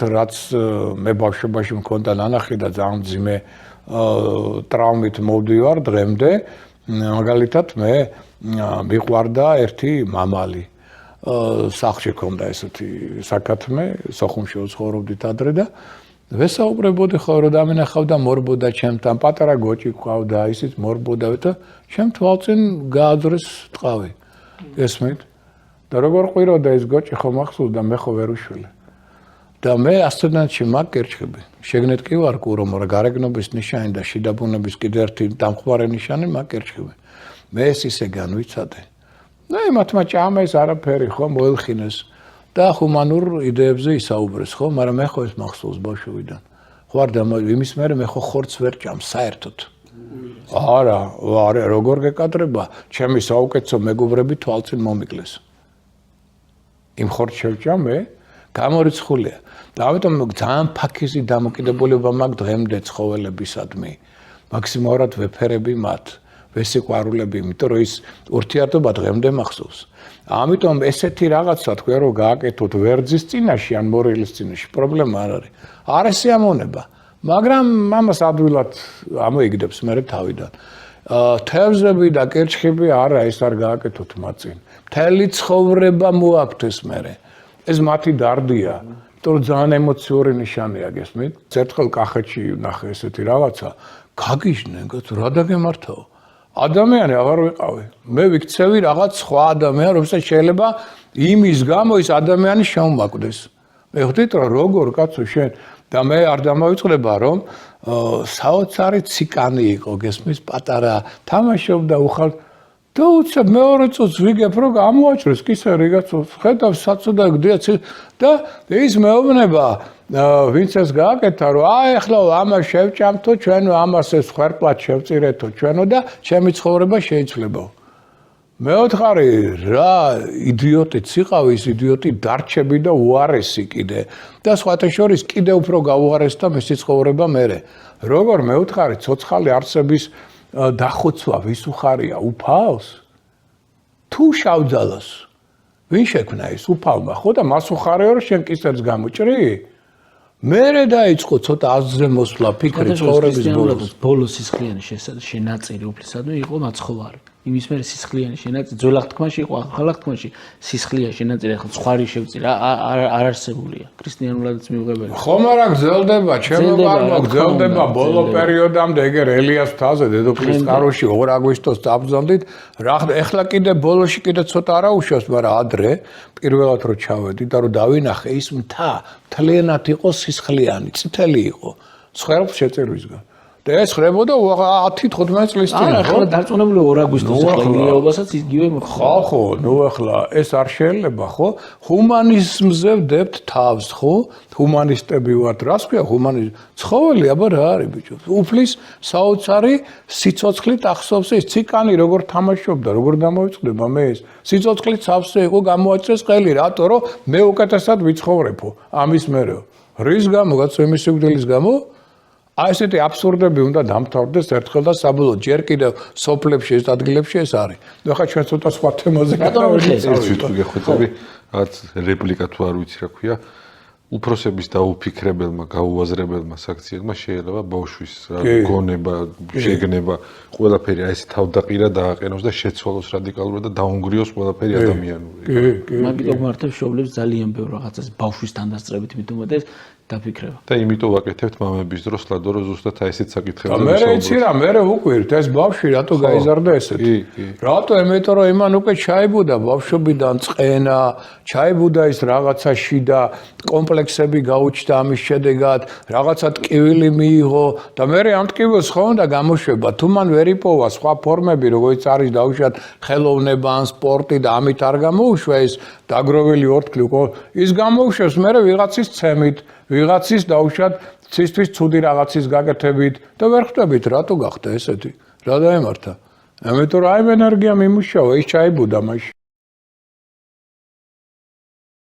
რაც მე ბავშვობაში მქონდა ნანახი და ძალიან მძიმე ტრაუმით მოვდივარ დღემდე, მაგალითად მე მიყვარდა ერთი მამალი. სახლში ქონდა ესეთი საკათმე, სოხუმში ვცხოვრობდით ადრე და ვესაუბრებოდი ხოლმე რომ დამენახავდა მორბოდა ჩემთან, პატარა გოჭი ყავდა, ისიც მორბოდა და ჩემ თვალწინ გააძრეს ტყავი. ესმით? და როგორ ყვიროდა ეს გოჭი ხომ ახსოვდა მე ხო ვერ უშვილე. და მე ასტრონავტში მაგერჩები. შეგნეთ კი ვარ კურო, მაგრამ გარეგნობის ნიშანი და შიდაბუნების კიდე ერთი დამხმარე ნიშანი მაგერჩები. მე ეს ისე განვიცადე. და იმათმა ჭამეს არაფერი ხო მოელხინეს და ჰუმანურ იდეებზე ისაუბრეს ხო, მაგრამ მე ხო ეს მახსოვს ბავშვობიდან. ხო არ და იმის მერე მე ხო ხორცს ვერ ჭამ საერთოდ. არა, როგორ გეკადრება, ჩემი საუკეთესო მეგობრები თვალწინ მომიკლეს. იმ ხორცს შევჭამ მე გამორიცხულია. და ამიტომ ძალიან ფაქიზი დამოკიდებულება მაქვს დღემდე ცხოველებისადმი. მაქსიმალურად ვეფერები მათ, ვესიყვარულები, იმიტომ რომ ის ურთიერთობა დღემდე მახსოვს. ამიტომ ესეთი რაღაცა თქვენ რომ გააკეთოთ ვერძის წინაშე ან მორილის წინაშე, პრობლემა არ არის. არის სიამოვნება, მაგრამ ამას ადვილად ამოიგდებს მე თავიდან. თევზები და კერჩხები არა, ეს არ გააკეთოთ მათ წინ. მთელი ცხოვრება მოაქვთ მე. ეს მათი დარდია, იმიტომ რომ ძალიან ემოციური ნიშანია გესმით? ერთხელ კახეთში ნახე ესეთი რაღაცა, გაგიჟდნენ, რა დაგემართაო? ადამიანი აღარ ვიყავი. მე ვიქცევი რაღაც სხვა ადამიანი, რომელსაც შეიძლება იმის გამო ის ადამიანი შემომაკვდეს. მე ხვდით რომ როგორ კაცო შენ და მე არ დამავიწყდება რომ საოცარი ციკანი იყო გესმის პატარა თამაშობდა უხალ და უცებ მეორე წუთს ვიგებ რომ გამოაჭრეს კისა რიგაცოს ხედავს საწოდა გდიაც და ის მეუბნება ვინც ეს გააკეთა რომ ახლა ამას შევჭამთო ჩვენო ამას ეს ხერპლად შევწირეთო ჩვენო და ჩემი ცხოვრება შეიძლება. მეოთხარი რა იდიოტიც იყავი ის იდიოტი დარჩები და უარესი კიდე და სხვათა შორის კიდე უფრო გაუარესდა მისი ცხოვრება მერე. როგორ მეოთხარი ცოცხალი არსების დახოცვა ვის უხარია უფალს? თუ შავძალას ვინ შექმნა ის უფალმა ხო და მას უხარია რომ შენ კისერს გამოჭრი? მერე დაიწყო ცოტა აზრზე მოსვლა ფიქრი ცხოვრების ბოლოს სისხლიანი შენაწერი უფლისადმი იყო მაცხოვარი. იმის მერე სისხლიანი შენაწერი ძველად თქმაში იყო ახალ თქმაში სისხლიანი შენაწერი ახლა ცხარი შევწირა არ არსებულია ქრისტიანულადაც მიუღებელი. ხომ არა გრძელდება ჩემო ბარბო გრძელდება ბოლო პერიოდამდე ეგერ ელიას მთაზე დედოფლის კაროში 2 აგვისტოს წაბრძანდით რა ეხლა კიდე ბოლოში კიდე ცოტა არა უშავს მაგრამ ადრე პირველად რო ჩავედი და რო დავინახე ის მთა მთლიანად იყო სისხლიანი წითელი იყო ცხერებს შეწირვისგან და ეს ხდებოდა 10-15 წლის წინ. არა, ახლა დარწმუნებული 2 აგვისტოს ეხლა იგივე ხო, ხო, ნუ ახლა ეს არ შეიძლება, ხო? ჰუმანიზმზე ვდებთ თავს, ხო? ჰუმანისტები ვართ, რას ქვია ჰუმანიზმი? ცხოველი აბა რა არის ბიჭო? უფლის საოცარი სიცოცხლით ახსოვს ის ციკანი როგორ თამაშობდა, როგორ დამოიწყდება მე ეს. სიცოცხლით სავსე იყო გამოაჭრეს ყელი, რატო რომ მე უკეთესად ვიცხოვრებო ამის მერე. რის გამო, კაცო, იმის სიკვდილის გამო? აი ესეთი აბსურდები უნდა დამთავრდეს ერთხელ და საბოლოოდ ჯერ კიდევ სოფლებში ეს ადგილებში ეს არის. ნუ ახლა ჩვენ ცოტა სხვა თემაზე გეხვეწები, რაც რეპლიკა თუ არ ვიცი რა ქვია, უფროსების დაუფიქრებელმა, გაუაზრებელმა საქციელმა შეიძლება ბავშვის გონება, შეგნება, ყველაფერი აი ეს თავდაყირა დააყენოს და შეცვალოს რადიკალურად და დაუნგრიოს ყველაფერი ადამიანური. მაგიტომ მართლა შობლებს ძალიან ბევრ რაღაცას ბავშვის თანდასწრებით მithumetes დაფიქრება. და იმიტომ ვაკეთებთ მამების დროს ლადო რომ ზუსტად აი ესეთ საკითხებზე ვისაუბროთ. მე იცი რა, მე ვუკვირთ ეს ბავშვი რატო გაიზარდა ესეთი. რატო ემეთო რომ იმან უკვე ჩაიბუდა ბავშვობიდან წყენა, ჩაიბუდა ის რაღაცა შიდა კომპლექსები გაუჩნდა ამის შედეგად, რაღაცა ტკივილი მიიღო და მე ამ ტკივილს ხო უნდა გამოშვება. თუ მან ვერ იპოვა სხვა ფორმები, როგორც არის დაუშვათ ხელოვნება ან სპორტი და ამით არ გამოუშვა ეს დაგროვილი ორთქლი, ის გამოუშვებს მე ვიღაცის ცემით ვიღაცის დაუშვათ ცისთვის ცუდი რაღაცის გაკეთებით და ვერ ხვდებით რატო გახდა ესეთი რა დაემართა ამიტომ აი ენერგია მიმუშავა ის ჩაიბუდა მაშინ